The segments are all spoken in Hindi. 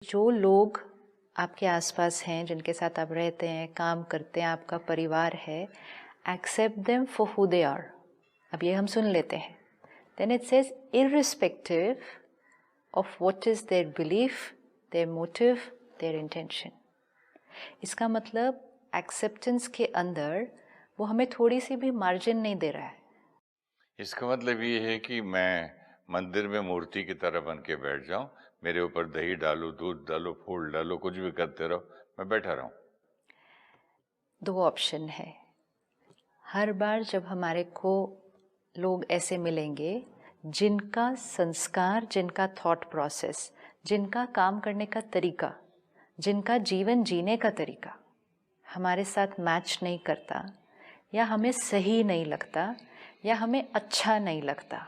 जो लोग आपके आसपास हैं, जिनके साथ आप रहते हैं, काम करते हैं, आपका परिवार है, accept them for who they are. अब ये हम सुन लेते हैं। Then it says irrespective of what is their belief, their motive, their intention. इसका मतलब एक्सेप्टेंस के अंदर वो हमें थोड़ी सी भी मार्जिन नहीं दे रहा है। इसका मतलब ये है कि मैं मंदिर में मूर्ति की तरह बन के बैठ जाऊं, मेरे ऊपर दही डालो, दूध डालो, फूल डालो, कुछ भी करते रहो, मैं बैठा रहूं। दो ऑप्शन है। हर बार जब हमारे को लोग ऐसे मिलेंगे जिनका संस्कार, जिनका थॉट प्रोसेस, जिनका काम करने का तरीका, जिनका जीवन जीने का तरीका हमारे साथ मैच नहीं करता, या हमें सही नहीं लगता, या हमें अच्छा नहीं लगता,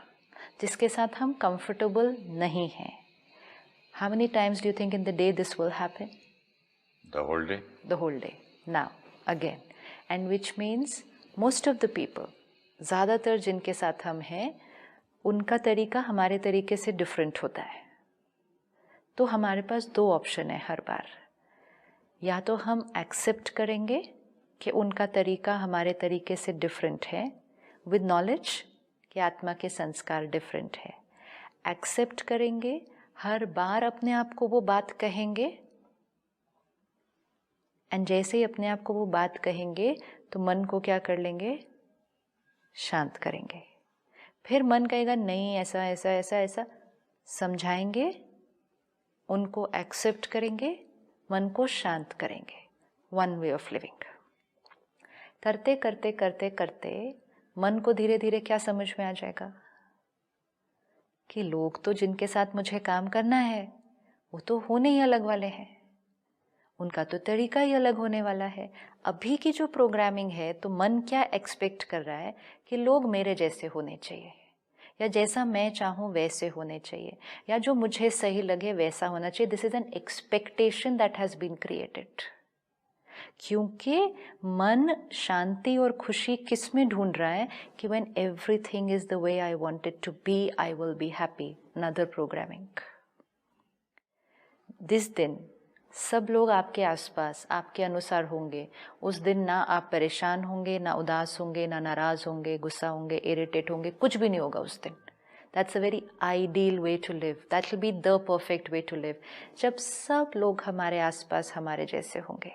जिसके साथ हम कंफर्टेबल नहीं हैं, how many times do you think in the day this will happen? The whole day. The whole day. Now again, and which means most of the people, ज़्यादातर जिनके साथ हम हैं उनका तरीका हमारे तरीके से डिफरेंट होता है। तो हमारे पास दो ऑप्शन है हर बार। या तो हम एक्सेप्ट करेंगे कि उनका तरीका हमारे तरीके से डिफरेंट है, विद नॉलेज कि आत्मा के संस्कार डिफरेंट है। एक्सेप्ट करेंगे, हर बार अपने आप को वो बात कहेंगे, एंड जैसे ही अपने आप को वो बात कहेंगे तो मन को क्या कर लेंगे, शांत करेंगे। फिर मन कहेगा नहीं ऐसा ऐसा ऐसा ऐसा, समझाएंगे, उनको एक्सेप्ट करेंगे, मन को शांत करेंगे। One way of living. करते करते करते करते मन को धीरे धीरे क्या समझ में आ जाएगा कि लोग तो जिनके साथ मुझे काम करना है वो तो होने ही अलग वाले हैं, उनका तो तरीका ही अलग होने वाला है। अभी की जो प्रोग्रामिंग है, तो मन क्या एक्सपेक्ट कर रहा है कि लोग मेरे जैसे होने चाहिए, या जैसा मैं चाहूँ वैसे होने चाहिए, या जो मुझे सही लगे वैसा होना चाहिए। This is an expectation that has been created. क्योंकि मन शांति और खुशी किस में ढूंढ रहा है कि when everything is the way I want it to be, I will be happy. Another programming. This दिन सब लोग आपके आसपास आपके अनुसार होंगे। उस दिन ना आप परेशान होंगे, ना उदास होंगे, ना नाराज होंगे, गुस्सा होंगे, इरिटेट होंगे, कुछ भी नहीं होगा उस दिन। That's a very ideal way to live, that will be the perfect way to live, जब सब लोग हमारे आसपास हमारे जैसे होंगे।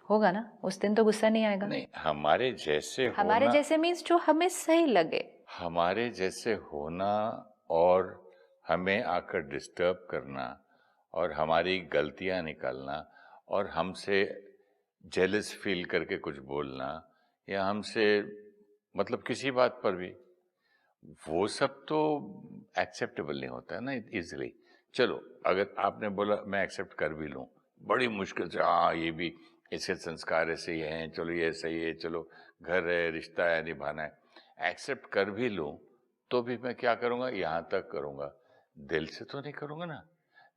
होगा ना उस दिन, तो गुस्सा नहीं आएगा। नहीं, हमारे जैसे हमारे होना, जैसे मीन्स जो हमें सही लगे। हमारे जैसे होना और हमें आकर डिस्टर्ब करना और हमारी गलतियां निकालना और हमसे जेलस फील करके कुछ बोलना, या हमसे मतलब किसी बात पर भी, वो सब तो एक्सेप्टेबल नहीं होता है ना इजीली। चलो, अगर आपने बोला मैं एक्सेप्ट कर भी लूं, बड़ी मुश्किल से, हाँ ये भी इसके संस्कार ऐसे ही हैं, चलो ये सही है, चलो घर है, रिश्ता है, निभाना है, एक्सेप्ट कर भी लूं, तो भी मैं क्या करूंगा, यहाँ तक करूंगा, दिल से तो नहीं करूंगा ना,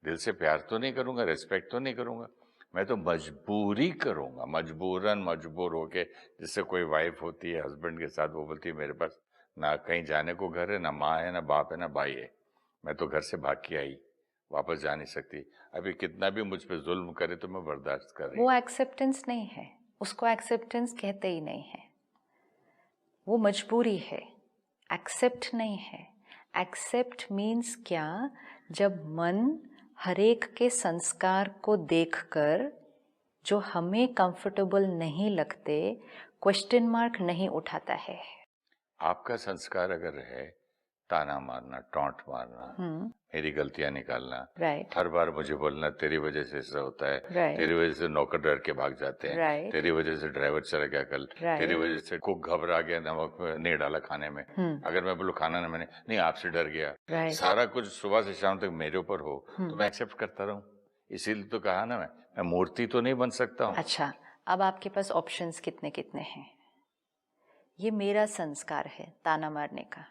दिल से प्यार तो नहीं करूंगा, रिस्पेक्ट तो नहीं करूंगा, मैं तो मजबूरी करूंगा, मजबूरन मजबूर होके। जिससे कोई वाइफ होती है हस्बैंड के साथ, वो बोलती है मेरे पास ना कहीं जाने को घर है, ना माँ है, ना बाप है, ना भाई है, मैं तो घर से भाग के आई, वापस जा नहीं सकती, अभी कितना भी मुझ पे जुल्म करे तो मैं बर्दाश्त कर रही हूँ। वो एक्सेप्टेंस नहीं है, उसको एक्सेप्टेंस कहते ही नहीं है, वो मजबूरी है, एक्सेप्ट नहीं है। एक्सेप्ट मीन्स क्या, जब मन हरेक के संस्कार को देखकर जो हमें कंफर्टेबल नहीं लगते, क्वेश्चन मार्क नहीं उठाता है। आपका संस्कार अगर है ताना मारना, टॉन्ट मारना, मेरी गलतियां निकालना, राइट हर बार मुझे बोलना तेरी वजह से ऐसा होता है, राइट तेरी वजह से नौकर डर के भाग जाते हैं, राइट तेरी वजह से ड्राइवर चला गया कल, तेरी राइट वजह से कुक घबरा गया, नमक नहीं डाला खाने में, अगर मैं बोलूँ खाना ना, मैंने नहीं आपसे डर गया, राइट सारा कुछ सुबह से शाम तक मेरे ऊपर हो, तो मैं एक्सेप्ट करता रहूं। इसीलिए तो कहा ना, मैं मूर्ति तो नहीं बन सकता हूँ। अच्छा, अब आपके पास ऑप्शंस कितने कितने हैं। ये मेरा संस्कार है ताना मारने का,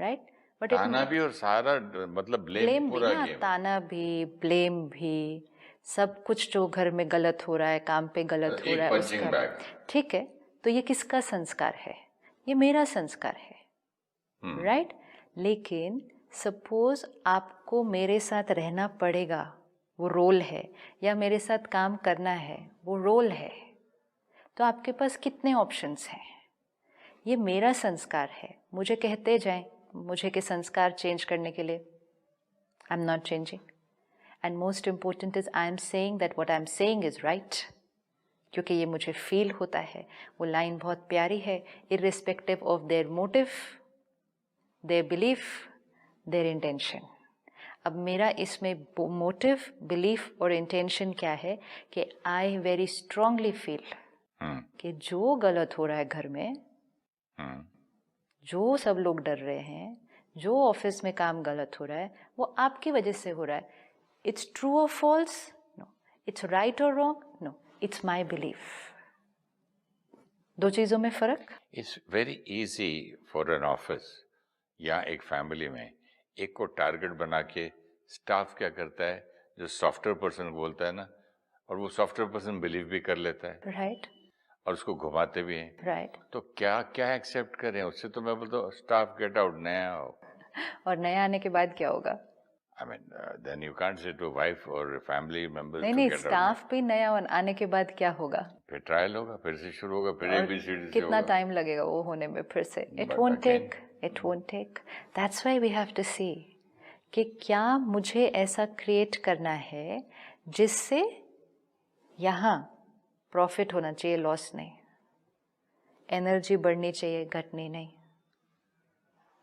राइट, बट इट ताना भी और सारा मतलब ब्लेम ब्लेम भी पूरा ना, गेम। ताना भी, ब्लेम भी, सब कुछ जो घर में गलत हो रहा है, काम पे गलत हो एक रहा है पंचिंग उसका, बैग। ठीक है। तो ये किसका संस्कार है, ये मेरा संस्कार है, राइट। लेकिन सपोज आपको मेरे साथ रहना पड़ेगा वो रोल है, या मेरे साथ काम करना है, वो रोल है, तो आपके पास कितने ऑप्शंस हैं? ये मेरा संस्कार है, मुझे कहते जाएं मुझे के संस्कार चेंज करने के लिए। I am not changing, and most important is I am saying that what I am saying is right, क्योंकि ये मुझे फील होता है। वो लाइन बहुत प्यारी है, irrespective of their motive, their belief, their intention. अब मेरा इसमें मोटिव, बिलीफ और इंटेंशन क्या है कि आई वेरी स्ट्रांगली फील कि जो गलत हो रहा है घर में, जो सब लोग डर रहे हैं, जो ऑफिस में काम गलत हो रहा है, वो आपकी वजह से हो रहा है। इट्स ट्रू और फॉल्स? नो। इट्स राइट और wrong? No. It's my belief. दो चीजों में फर्क। It's very easy for an office या एक फैमिली में एक को टारगेट बना के स्टाफ क्या करता है, जो सॉफ्टवेयर पर्सन बोलता है ना, और वो सॉफ्टवेयर पर्सन बिलीव भी कर लेता है, राइट, और उसको घुमाते भी हैं। राइट। तो क्या क्या एक्सेप्ट करें? उससे तो मैं बोलता हूँ स्टाफ गेट आउट, नया आओ। और नया आने के बाद क्या होगा? I mean, then you can't say to wife or family members नहीं to नहीं, get out. स्टाफ भी नया आने के बाद क्या होगा? फिर ट्रायल होगा, फिर से शुरू होगा, फिर ABCD से कितना होगा। टाइम लगेगा वो होने में फिर से? It But won't again- take, it won't take. That's why we have to see कि क्या मुझे ऐसा क्रिएट करना है जिससे यहाँ प्रॉफिट होना चाहिए, लॉस नहीं। एनर्जी बढ़नी चाहिए, घटनी नहीं।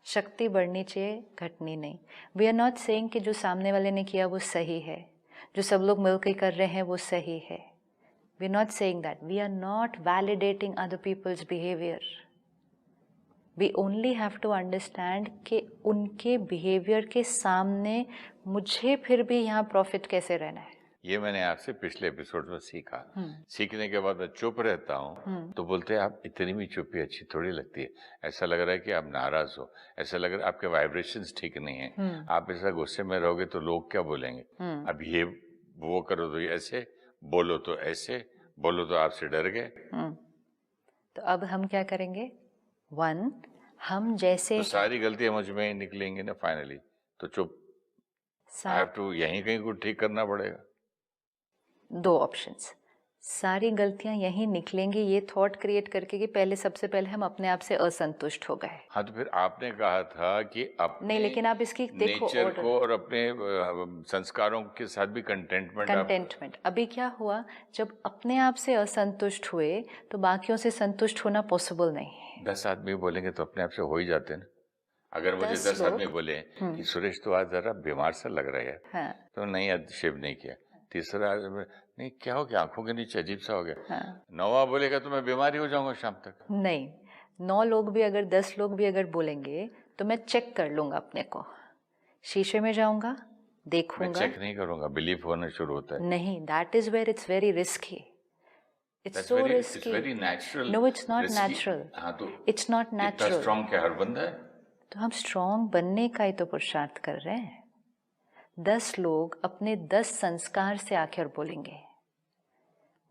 शक्ति बढ़नी चाहिए, घटनी नहीं। वी आर नॉट सेइंग कि जो सामने वाले ने किया वो सही है, जो सब लोग मिलकर कर रहे हैं वो सही है। We are not saying that. We are not validating other people's behaviour. We only have to understand कि उनके बिहेवियर के सामने मुझे फिर भी यहाँ प्रॉफिट कैसे रहना है। ये मैंने आपसे पिछले एपिसोड में सीखा। सीखने के बाद मैं चुप रहता हूँ तो बोलते हैं आप इतनी भी चुप्पी अच्छी थोड़ी लगती है, ऐसा लग रहा है कि आप नाराज हो, ऐसा लग रहा है आपके वाइब्रेशंस ठीक नहीं है, आप ऐसा गुस्से में रहोगे तो लोग क्या बोलेंगे, अब ये वो करो तो ऐसे, बोलो तो ऐसे, बोलो तो आपसे डर गए। तो अब हम क्या करेंगे? वन, हम जैसे तो सारी गलतियां मुझ में ही निकलेंगी ना फाइनली, तो चुप। आई हैव टू यहीं कहीं कुछ ठीक करना पड़ेगा। दो ऑप्शंस, सारी गलतियां यहीं निकलेंगी, ये थॉट क्रिएट करके कि पहले सबसे पहले हम अपने आप से असंतुष्ट हो गए। हाँ, तो फिर आपने कहा था कि अपने नहीं, लेकिन आप इसकी देखो नेचर को और अपने संस्कारों के साथ भी कंटेंटमेंट। अभी क्या हुआ, जब अपने आप से असंतुष्ट हुए तो बाकियों से संतुष्ट होना पॉसिबल नहीं है। 10 आदमी बोलेंगे तो अपने आप से हो ही जाते ना। अगर मुझे 10 आदमी बोले कि सुरेश तो आज जरा बीमार सा लग रहा है, हाँ। तो नहीं आज शेव नहीं किया, तीसरा नहीं क्या हो गया, आंखों के नीचे अजीब सा हो गया, हाँ। 9वां बोलेगा तो मैं बीमार ही हो जाऊंगा शाम तक। नहीं, 9 लोग भी अगर 10 लोग भी अगर बोलेंगे तो मैं चेक कर लूंगा अपने को, शीशे में जाऊंगा, देखूंगा। मैं चेक नहीं करूंगा, बिलीव होना शुरू होता है। नहीं, that is where it's very risky. It's so risky. It's very natural. No, it's not natural. हाँ तो It's not natural. इतना स्ट्रॉन्ग क्या हर बंदा है? तो हम स्ट्रॉन्ग बनने का ही तो पुरुषार्थ कर रहे हैं। 10 लोग अपने 10 संस्कार से आखिर बोलेंगे,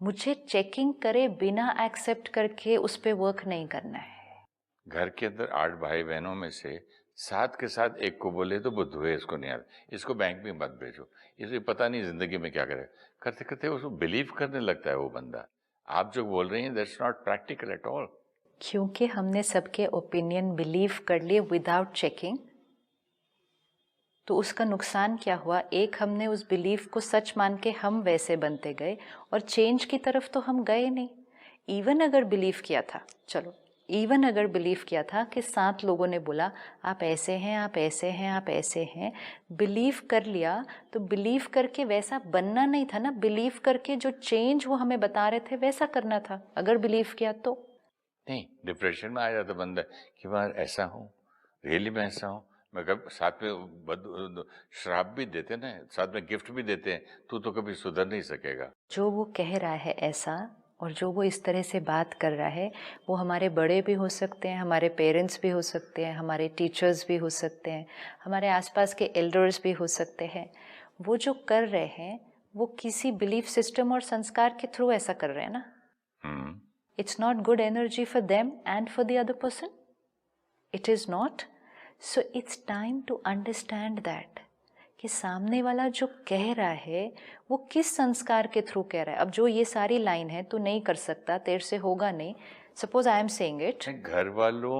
मुझे चेकिंग करे बिना एक्सेप्ट करके उस पर वर्क नहीं करना है। घर के अंदर 8 भाई बहनों में से 7 के साथ एक को बोले तो बुद्ध हुए, इसको नहीं आता, इसको बैंक में मत भेजो, इसे पता नहीं जिंदगी में क्या करेगा, करते करते उसको बिलीव करने लगता है वो बंदा। आप जो बोल रही हैं that's not practical at all. क्योंकि हमने सबके ओपिनियन बिलीव कर लिए विदाउट चेकिंग, तो उसका नुकसान क्या हुआ? एक, हमने उस बिलीफ को सच मान के हम वैसे बनते गए, और चेंज की तरफ तो हम गए नहीं। इवन अगर बिलीव किया था, चलो इवन अगर बिलीव किया था कि 7 लोगों ने बोला आप ऐसे हैं, आप ऐसे हैं, आप ऐसे हैं, बिलीव कर लिया, तो बिलीव करके वैसा बनना नहीं था ना। बिलीव करके जो चेंज वो हमें बता रहे थे वैसा करना था, अगर बिलीव किया तो। नहीं, डिप्रेशन में आ जाता बंदा कि मैं ऐसा हूँ, रियली मैं ऐसा हूँ। मैं कभी साथ में श्राप भी देते ना, साथ में गिफ्ट भी देते हैं, तू तो कभी सुधर नहीं सकेगा। जो वो कह रहा है ऐसा, और जो वो इस तरह से बात कर रहा है, वो हमारे बड़े भी हो सकते हैं, हमारे पेरेंट्स भी हो सकते हैं, हमारे टीचर्स भी हो सकते हैं, हमारे आसपास के एल्डर्स भी हो सकते हैं। वो जो कर रहे हैं वो किसी बिलीफ सिस्टम और संस्कार के थ्रू ऐसा कर रहे हैं ना। It's not good energy for them and for the other person, it is not. So it's time to understand that कि सामने वाला जो कह रहा है वो किस संस्कार के थ्रू कह रहा है। अब जो ये सारी लाइन है, तू नहीं कर सकता, तेरे से होगा नहीं, suppose I am saying it. घर वालों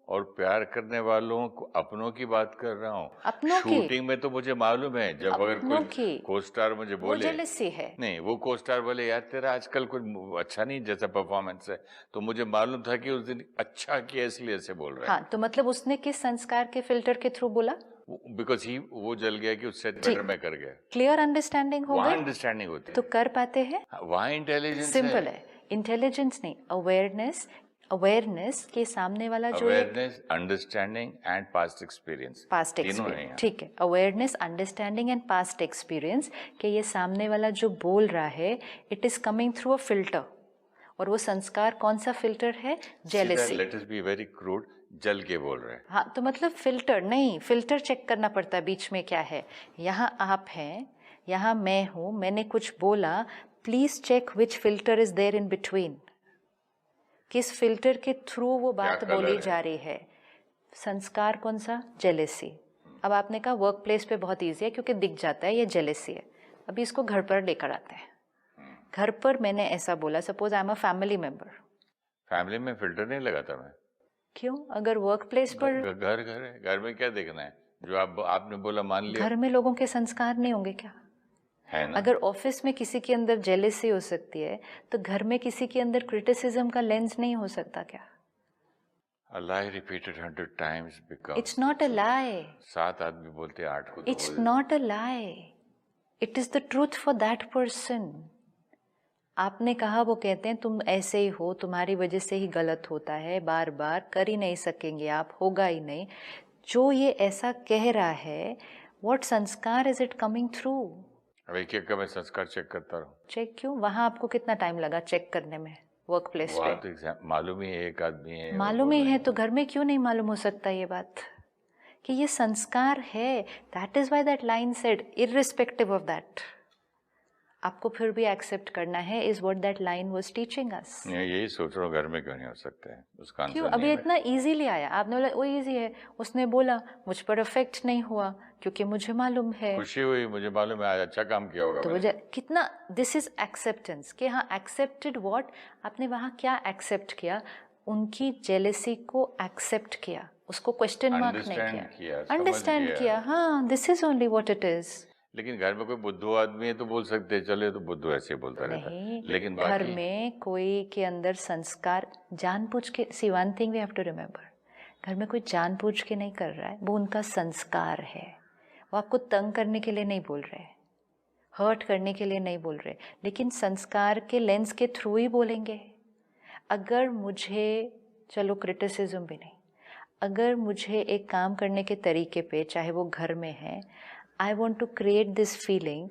और प्यार करने वालों को, अपनों की बात कर रहा हूँ। अपनों की, शूटिंग में तो मुझे मालूम है, जब अगर अपनों कोई की, को स्टार मुझे वो बोले, जेलसी है। नहीं वो को स्टार बोले यार तेरा आजकल कुछ अच्छा नहीं जैसा परफॉर्मेंस है, तो मुझे मालूम था कि उस दिन अच्छा किया इसलिए ऐसे बोल रहा है। हाँ, तो मतलब उसने किस संस्कार के फिल्टर के थ्रू बोला? बिकॉज ही वो जल गया कि उससे बेटर मैं कर गया। क्लियर अंडरस्टैंडिंग हो वहां गई अंडरस्टैंडिंग होती तो है, कर पाते हैं। वहां इंटेलिजेंस सिंपल है, इंटेलिजेंस नहीं, अवेयरनेस। अवेयरनेस के सामने वाला जो एक awareness, understanding and past experience, past तीनों है एक्सपीरियंस, यहाँ। ठीक है, awareness, understanding and past experience कि ये सामने वाला जो बोल रहा है it is coming through a filter. और वो संस्कार कौन सा फिल्टर है? Jealousy. Let us be very crude, जल के बोल रहे हैं। हाँ, तो मतलब फिल्टर नहीं, फिल्टर चेक करना पड़ता है बीच में क्या है। यहाँ आप हैं, यहाँ मैं हूँ, मैंने कुछ बोला, please check which filter is there in between. किस फिल्टर के थ्रू वो बात बोली जा रही है। संस्कार कौन सा? जेलेसी। अब आपने कहा वर्क प्लेस पे बहुत ईजी है क्योंकि दिख जाता है ये जेलेसी है। अभी इसको घर पर लेकर आते हैं। घर पर मैंने ऐसा बोला, suppose I am a family member. Family में फिल्टर नहीं लगाता मैं। क्यों? अगर वर्क प्लेस पर घर घर है, घर में क्या देखना है? जो आपने बोला मान लिया। घर में लोगों के संस्कार नहीं होंगे क्या? है ना? अगर ऑफिस में किसी के अंदर जेलेसी हो सकती है तो घर में किसी के अंदर क्रिटिसिज्म का लेंस नहीं हो सकता क्या? A lie repeated 100 times becomes. It's not a lie. 7 आदमी बोलते 8 को तो It's not a lie. It is the truth for that person. आपने कहा, वो कहते हैं तुम ऐसे ही हो, तुम्हारी वजह से ही गलत होता है, बार बार कर ही नहीं सकेंगे आप, होगा ही नहीं। जो ये ऐसा कह रहा है, what संस्कार is it coming through? अब एक एक का मैं संस्कार चेक करता रहूं। चेक क्यों? वहां आपको कितना टाइम लगा चेक करने में वर्क प्लेस पे? तो मालूम ही है, एक आदमी है, मालूम ही है तो घर में क्यों नहीं मालूम हो सकता ये बात कि ये संस्कार है? That is why that line said irrespective of that, आपको फिर भी एक्सेप्ट करना है, is what that line was teaching us. यही सोच रहा हूँ, घर में क्यों नहीं हो सकता है उसका आंसर? क्यों? अभी इतना इजीली आया, आपने बोला वो इजी है, उसने बोला मुझ पर इफेक्ट नहीं हुआ क्योंकि मुझे मालूम है। खुशी हुई, मुझे मालूम है आज अच्छा काम किया होगा। तो मुझे कितना, दिस इज एक्सेप्टेंस कि हाँ एक्सेप्टेड व्हाट, आपने वहाँ क्या एक्सेप्ट किया? उनकी जेलेसी को एक्सेप्ट किया, उसको क्वेश्चन मार्क नहीं किया, अंडरस्टैंड किया। हाँ, this is only what it is. लेकिन घर में कोई बुद्धू आदमी है तो बोल सकते हैं, चले तो बुद्धू ऐसे बोलता रहता है। लेकिन घर में कोई के अंदर संस्कार जानबूझ के, see one thing we have to remember, घर में कोई जानबूझ के नहीं कर रहा है, वो उनका संस्कार है। वो आपको तंग करने के लिए नहीं बोल रहे, हर्ट करने के लिए नहीं बोल रहे, लेकिन संस्कार के लेंस के थ्रू ही बोलेंगे। अगर मुझे, चलो क्रिटिसिज्म भी नहीं, अगर मुझे एक काम करने के तरीके पे, चाहे वो घर में है, I want to create this feeling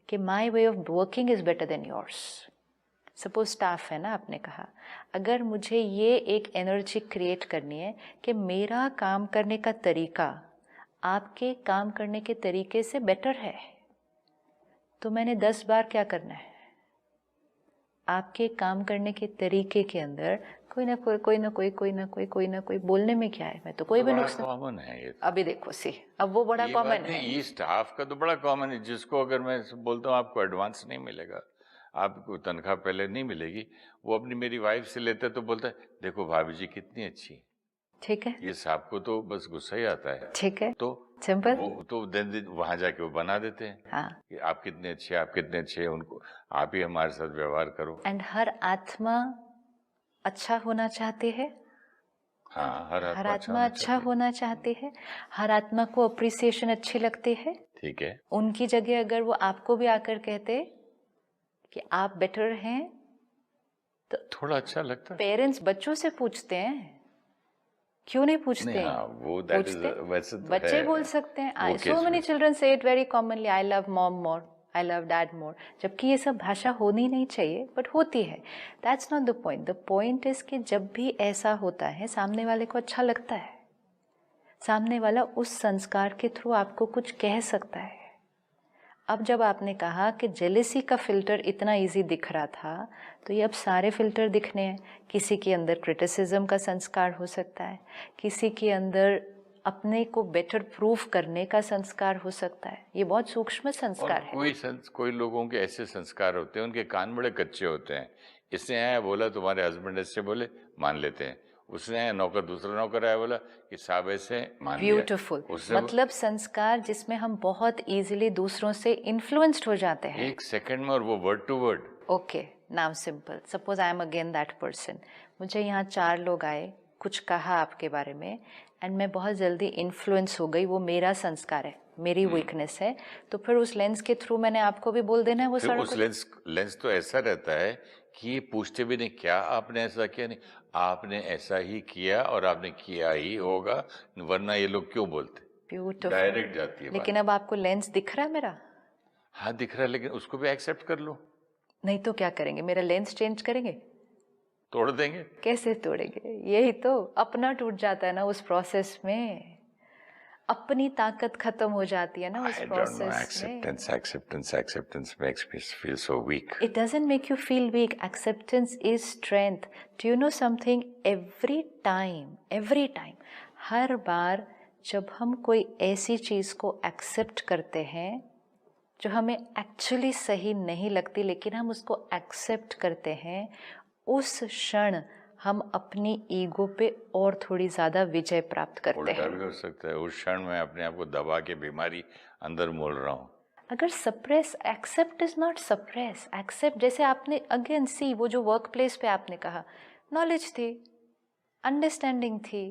कि my way of working is better than yours. Suppose staff है ना, आपने कहा, अगर मुझे ये एक एनर्जी क्रिएट करनी है कि मेरा काम करने का तरीका आपके काम करने के तरीके से बेटर है, तो मैंने 10 बार क्या करना है, आपके काम करने के तरीके के अंदर कोई ना कोई बोलने में क्या है, मैं तो कोई भी नुकसान। कॉमन है ये। अभी देखो सी, अब वो बड़ा कॉमन है। ये स्टाफ का तो बड़ा कॉमन है, जिसको अगर मैं बोलता हूँ आपको एडवांस नहीं मिलेगा, आपको तनख्वाह पहले नहीं मिलेगी, वो अपनी मेरी वाइफ से लेते तो बोलता है देखो भाभी जी कितनी अच्छी। ठीक है, ये साहब को तो बस गुस्सा ही आता है। ठीक है, तो सिंपल, वो तो दिन वहां जाके वो बना देते हैं। हाँ, कि आप कितने अच्छे, आप कितने अच्छे, उनको आप ही हमारे साथ व्यवहार करो। एंड हर आत्मा अच्छा होना चाहती है। हाँ, हर आत्मा अच्छा होना चाहती है, हर आत्मा को अप्रिसिएशन अच्छी लगती है। ठीक है, उनकी जगह अगर वो आपको भी आकर कहते कि आप बेटर हैं तो थोड़ा अच्छा लगता है। पेरेंट्स बच्चों से पूछते हैं, क्यों नहीं पूछते? नहीं, हाँ, वो दैट इज वैसे तो बच्चे है, बोल सकते हैं, वो सो मेनी चिल्ड्रन से it very commonly, I love mom more, I love dad more, जबकि ये सब भाषा होनी नहीं चाहिए बट होती है। That's not the point. The point is कि जब भी ऐसा होता है सामने वाले को अच्छा लगता है, सामने वाला उस संस्कार के थ्रू आपको कुछ कह सकता है। अब जब आपने कहा कि जेलेसी का फिल्टर इतना इजी दिख रहा था, तो ये अब सारे फिल्टर दिखने हैं। किसी के अंदर क्रिटिसिज्म का संस्कार हो सकता है, किसी के अंदर अपने को बेटर प्रूफ करने का संस्कार हो सकता है। ये बहुत सूक्ष्म संस्कार है। कोई लोगों के ऐसे संस्कार होते हैं, उनके कान बड़े कच्चे होते हैं। इसने आया बोला तुम्हारे हस्बैंड ऐसे बोले, मान लेते हैं। उसने आया नौकर, दूसरा नौकर आया बोला कि साहब ऐसे, मान लिया। ब्यूटिफुल, उसने मतलब संस्कार जिसमें हम बहुत इजीली दूसरों से इन्फ्लुएंस्ड हो जाते हैं। एक सेकंड में, और वो word to word. Okay, now simple, suppose I am again that person. मुझे यहाँ 4 लोग आए, कुछ कहा आपके बारे में, एंड मैं बहुत जल्दी इन्फ्लुएंस हो गई। वो मेरा संस्कार है, मेरी वीकनेस है, तो फिर उस लेंस के थ्रू मैंने आपको भी बोल देना है वो फिर सारा उस कुछ। लेंस तो ऐसा रहता है कि ये पूछते भी नहीं क्या आपने ऐसा किया, नहीं आपने ऐसा ही किया और आपने किया ही होगा, वरना ये लोग क्यों बोलते। ब्यूटिफुल, डायरेक्ट जाती है लेकिन बात। अब आपको लेंस दिख रहा है मेरा? हाँ दिख रहा है, लेकिन उसको भी एक्सेप्ट कर लो। नहीं तो क्या करेंगे, मेरा लेंस चेंज करेंगे? तोड़ देंगे। कैसे तोड़ेंगे? यही तो, अपना टूट जाता है ना उस प्रोसेस में, अपनी ताकत खत्म हो जाती है ना उस I don't know, प्रोसेस में। acceptance makes me feel so weak. It doesn't make you feel weak. Acceptance is strength. Do you know something? Every time, हर बार जब हम कोई ऐसी चीज़ को एक्सेप्ट करते हैं जो हमें एक्चुअली सही नहीं लगती, लेकिन हम उसको एक्सेप्ट करते हैं, उस क्षण हम अपनी ईगो पे और थोड़ी ज़्यादा विजय प्राप्त करते उल्टा हैं। भी हो सकता है, उस क्षण में अपने आप को दबा के बीमारी अंदर मोल रहा हूँ। अगर suppress, accept is not suppress. Accept, जैसे आपने अगेन सी, वो जो वर्क प्लेस पे आपने कहा, नॉलेज थी, अंडरस्टैंडिंग थी,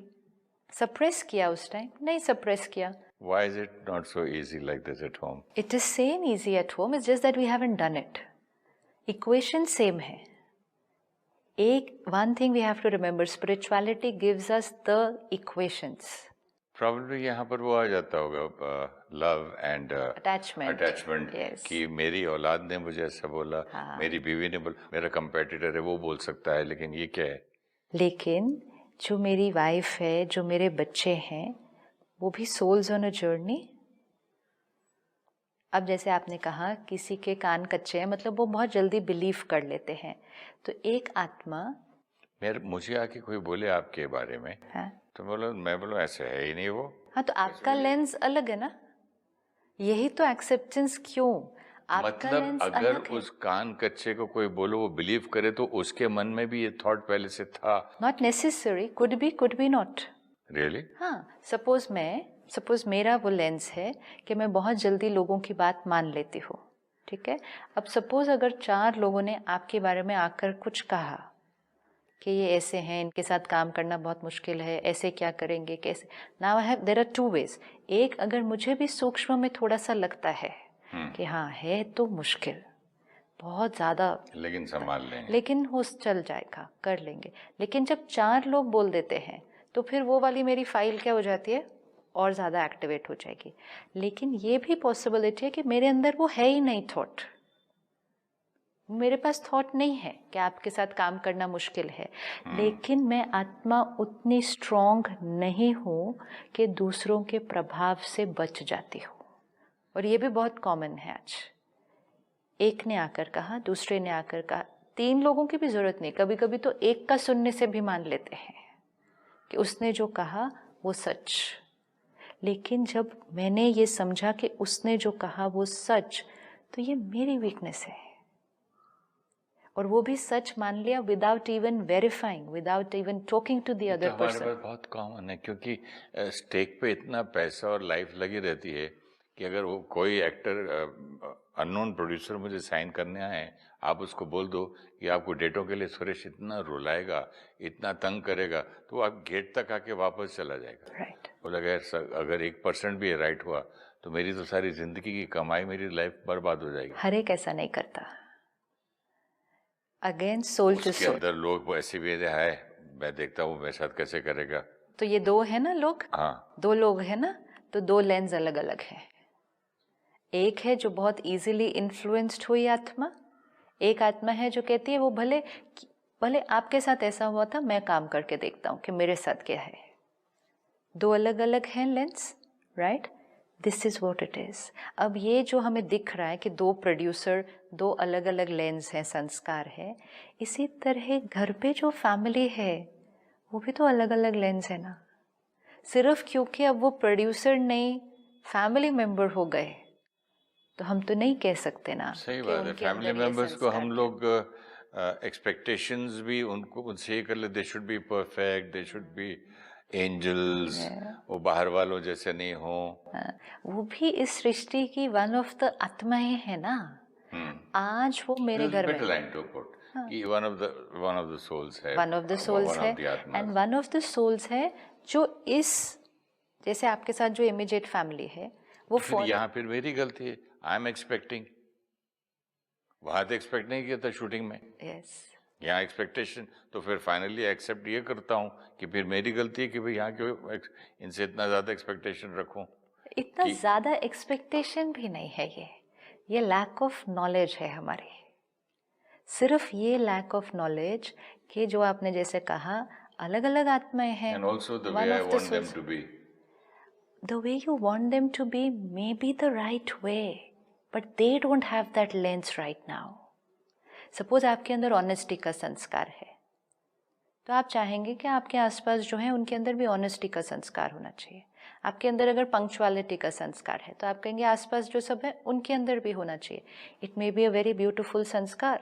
सप्रेस किया उस टाइम? नहीं सप्रेस किया। Why is it not so easy like this at home? It is same easy at home, it's just that we haven't done it. Equation same है। one thing we have to remember, spirituality gives us the equations. Probably यहाँ पर वो आ जाता होगा love and Attachment. Attachment, Yes. कि मेरी औलाद ने मुझे ऐसा बोला, मेरी बीवी ने बोला, मेरा कंपेटिटर है वो बोल सकता है, लेकिन ये क्या है। लेकिन जो मेरी वाइफ है, जो मेरे बच्चे हैं, वो भी सोल्स ऑन अ जर्नी। अब जैसे आपने कहा किसी के कान कच्चे हैं, मतलब वो बहुत जल्दी बिलीव कर लेते हैं। तो एक आत्मा, मुझे आके कोई बोले आपके बारे में, हाँ, तो मैं बोलो ऐसे है ही नहीं वो। हाँ, तो आपका लेंस अलग है ना, यही तो एक्सेप्टेंस। क्यों? आपका मतलब लेंस अगर अलग है। उस कान कच्चे को कोई बोलो वो बिलीव करे, तो उसके मन में भी ये थॉट पहले से था। Not necessary, could be not. Really? हाँ, सपोज मेरा वो लेंस है कि मैं बहुत जल्दी लोगों की बात मान लेती हूँ, ठीक है। अब सपोज अगर 4 लोगों ने आपके बारे में आकर कुछ कहा कि ये ऐसे हैं, इनके साथ काम करना बहुत मुश्किल है, ऐसे क्या करेंगे, कैसे। Now I have, there are 2 ways. एक, अगर मुझे भी सूक्ष्म में थोड़ा सा लगता है कि हाँ है तो मुश्किल, बहुत ज़्यादा, लेकिन संभाल लेंगे, लेकिन हो चल जाएगा, कर लेंगे। लेकिन जब 4 लोग बोल देते हैं तो फिर वो वाली मेरी फाइल क्या हो जाती है, और ज़्यादा एक्टिवेट हो जाएगी। लेकिन ये भी पॉसिबिलिटी है कि मेरे अंदर वो है ही नहीं थॉट, मेरे पास थॉट नहीं है कि आपके साथ काम करना मुश्किल है, लेकिन मैं आत्मा उतनी स्ट्रॉन्ग नहीं हूँ कि दूसरों के प्रभाव से बच जाती हूँ। और ये भी बहुत कॉमन है आज। एक ने आकर कहा, दूसरे ने आकर कहा, 3 लोगों की भी ज़रूरत नहीं, कभी कभी तो एक का सुनने से भी मान लेते हैं कि उसने जो कहा वो सच। लेकिन जब मैंने ये समझा कि उसने जो कहा वो सच, तो ये मेरी वीकनेस है, और वो भी सच मान लिया without even verifying, without even talking to the other person. हमारे पास बहुत कॉमन है, क्योंकि स्टेक पे इतना पैसा और लाइफ लगी रहती है कि अगर वो कोई एक्टर अननोन प्रोड्यूसर मुझे साइन करने आए, आप उसको बोल दो कि आपको डेटों के लिए सुरेश इतना रुलाएगा, इतना तंग करेगा, तो वो आप गेट तक आके वापस चला जाएगा। राइट। बोला अगर 1% भी राइट हुआ तो मेरी तो सारी जिंदगी की कमाई, मेरी लाइफ बर्बाद हो जाएगी। हर एक ऐसा नहीं करता। Again soul to soul. अंदर लोग ऐसे भी है, मैं देखता हूँ मेरे साथ कैसे करेगा। तो ये 2 है ना लोग, हाँ, 2 लोग है ना, तो 2 लेंस अलग अलग है। एक है जो बहुत इजीली इन्फ्लुएंस्ड हुई आत्मा, एक आत्मा है जो कहती है वो भले आपके साथ ऐसा हुआ था, मैं काम करके देखता हूँ कि मेरे साथ क्या है। 2 अलग अलग हैं lens, right. This is what it is. अब ये जो हमें दिख रहा है कि 2 प्रोड्यूसर, 2 अलग अलग लेंस हैं, संस्कार है, इसी तरह घर पे जो फैमिली है वो भी तो अलग अलग लेंस है ना। सिर्फ क्योंकि अब वो प्रोड्यूसर नहीं फैमिली मेंबर हो गए, तो हम तो नहीं कह सकते ना। सही कि बात है। उनके फैमिली अंदर ये मेंबर्स को संस्कार हम थे। लोग एक्सपेक्टेशंस भी उनको उनसे ये कर ले, they should be perfect, they should be angels, वो बाहर वालों जैसे नहीं हो। हाँ, वो भी इस सृष्टि की वन ऑफ द आत्माएं है ना। आज वो मेरे घर में बेटर लाइन टू पुट कि वन ऑफ द सोल्स है, one of the souls one है, ऑफ द आत्मास। And one of the souls है जो इस, जैसे आपके साथ जो इमीडिएट फैमिली है वो फिर यहाँ फिर मेरी गलती है, आई एम एक्सपेक्टिंग। वहां तो एक्सपेक्ट नहीं किया था शूटिंग में, यस, यहाँ एक्सपेक्टेशन, तो फिर फाइनली एक्सेप्ट ये करता हूँ कि फिर मेरी गलती है कि भाई यहाँ क्यों इनसे इतना ज्यादा एक्सपेक्टेशन रखूं। इतना ज्यादा एक्सपेक्टेशन भी नहीं है, ये लैक ऑफ नॉलेज है हमारे। सिर्फ ये लैक ऑफ नॉलेज कि जो आपने जैसे कहा अलग अलग आत्माएं हैं, and also the way I want them to be, the way you want them to be may be the right way, but they don't have that lens right now. Suppose आपके अंदर ऑनेस्टी का संस्कार है, तो आप चाहेंगे कि आपके आसपास जो है उनके अंदर भी ऑनेस्टी का संस्कार होना चाहिए। आपके अंदर अगर पंक्चुअलिटी का संस्कार है तो आप कहेंगे आसपास जो सब है उनके अंदर भी होना चाहिए। It may be a very beautiful संस्कार,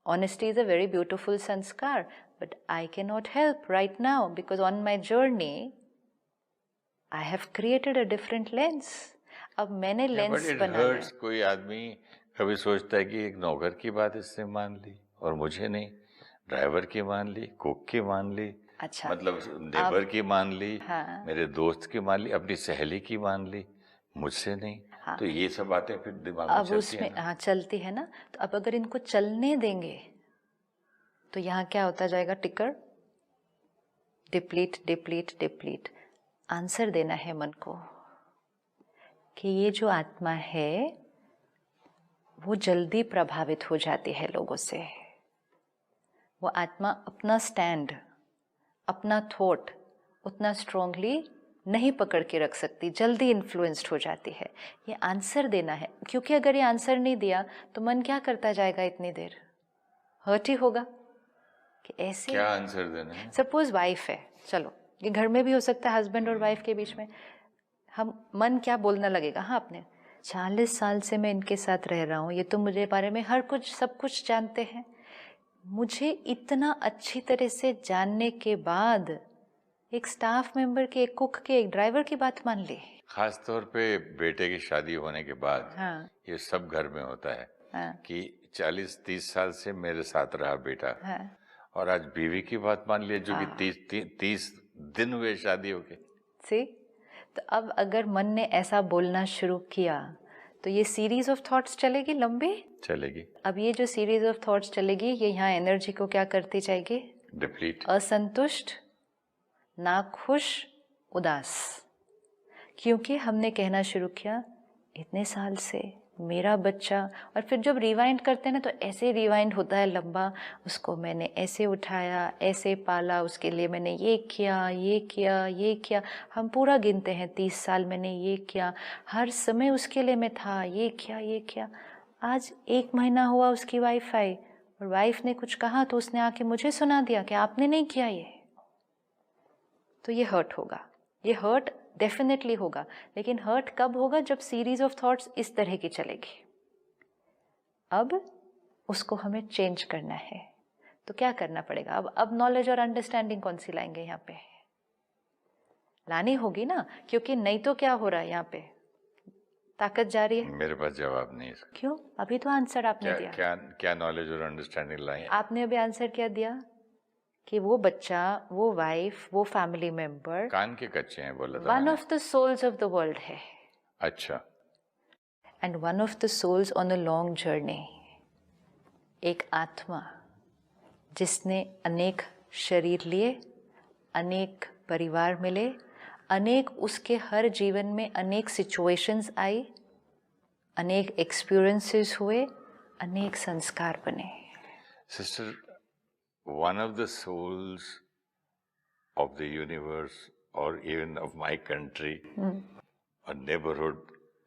honesty is a very beautiful संस्कार, but I can not help right now because on my journey I have created a different lens. अब मैंने लेंस बना लिया। कोई आदमी कभी सोचता है कि एक नौकर की बात इससे मान ली और मुझे नहीं, ड्राइवर की मान ली, कुक की मान ली, अच्छा, मतलब नेबर की मान ली, हाँ, मेरे दोस्त की मान ली, अपनी सहेली की मान ली, मुझसे नहीं। हाँ, तो ये सब बातें फिर दिमाग में अब चलती उसमें है ना? हाँ चलती है ना। तो अब अगर इनको चलने देंगे तो यहाँ क्या होता जाएगा, टिकर डिप्लीट डिप्लीट डिप्लीट। आंसर देना है मन को कि ये जो आत्मा है वो जल्दी प्रभावित हो जाती है लोगों से। वो आत्मा अपना स्टैंड, अपना थॉट उतना स्ट्रांगली नहीं पकड़ के रख सकती, जल्दी इन्फ्लुएंस्ड हो जाती है। ये आंसर देना है, क्योंकि अगर ये आंसर नहीं दिया तो मन क्या करता जाएगा, इतनी देर हर्ट ही होगा कि ऐसे। क्या आंसर देना है? सपोज वाइफ है, चलो ये घर में भी हो सकता है, हस्बैंड और वाइफ के बीच में, हम मन क्या बोलने लगेगा, हाँ आपने 40 साल से मैं इनके साथ रह रहा हूँ, ये तो मुझे बारे में हर कुछ सब कुछ जानते हैं, मुझे इतना अच्छी तरह से जानने के बाद एक स्टाफ मेंबर के, एक कुक के, एक ड्राइवर की बात मान ली। खास तौर पे बेटे की शादी होने के बाद हाँ, ये सब घर में होता है, हाँ, कि 40-30 साल से मेरे साथ रहा बेटा, हाँ, और आज बीवी की बात मान लिया जो कि 30 दिन हुए शादी होके। सी, तो अब अगर मन ने ऐसा बोलना शुरू किया तो ये सीरीज ऑफ थॉट्स चलेगी, लंबी चलेगी। अब ये जो सीरीज ऑफ थॉट्स चलेगी ये यहाँ एनर्जी को क्या करती जाएगी, डिप्लीट, असंतुष्ट, नाखुश, उदास, क्योंकि हमने कहना शुरू किया इतने साल से मेरा बच्चा। और फिर जब रिवाइंड करते हैं ना तो ऐसे रिवाइंड होता है लंबा, उसको मैंने ऐसे उठाया, ऐसे पाला, उसके लिए मैंने ये किया, ये किया, ये किया, हम पूरा गिनते हैं 30 साल मैंने ये किया, हर समय उसके लिए मैं था, ये किया, ये किया। आज 1 महीना हुआ उसकी वाइफ आई और वाइफ ने कुछ कहा तो उसने आके मुझे सुना दिया कि आपने नहीं किया ये, तो ये हर्ट होगा, ये हर्ट डेफिनेटली होगा। लेकिन हर्ट कब होगा, जब सीरीज ऑफ थॉट्स इस तरह की चलेगी। अब उसको हमें चेंज करना है, तो क्या करना पड़ेगा, अब नॉलेज और अंडरस्टैंडिंग कौन सी लाएंगे, यहाँ पे लानी होगी ना, क्योंकि नहीं तो क्या हो रहा है, यहाँ पे ताकत जा रही है। मेरे पास जवाब नहीं है। क्यों? अभी तो आंसर आपने दिया। क्या नॉलेज और अंडरस्टैंडिंग लाए? आपने अभी आंसर क्या दिया कि वो बच्चा, वो वाइफ, वो फैमिली मेंबर कान के कच्चे हैं, बोला था। One of the souls of the world है। अच्छा। And one of the souls on a long journey, एक आत्मा जिसने अनेक शरीर लिए, अनेक परिवार मिले, अनेक उसके हर जीवन में अनेक सिचुएशंस आई, अनेक एक्सपीरियंसेस हुए, अनेक संस्कार बने। Sister, one of the souls of the universe or even of my country or neighborhood,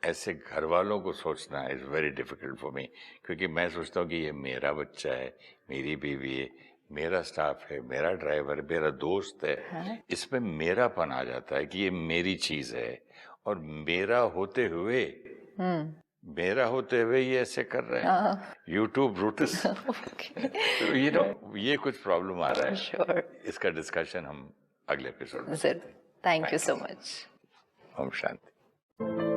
ऐसे घर वालों को सोचना is very difficult for me, क्योंकि मैं सोचता हूँ कि ये मेरा बच्चा है, मेरी बीवी है, मेरा स्टाफ है, मेरा ड्राइवर, मेरा दोस्त है, हाँ। इसमें मेरापन आ जाता है कि ये मेरी चीज है और मेरा होते हुए ये ऐसे कर रहे हैं। YouTube roots. ओके। तो ये कुछ प्रॉब्लम आ रहा है। श्योर, इसका डिस्कशन हम अगले एपिसोड में जरूर। Thank you Thank so much. ओम शांति।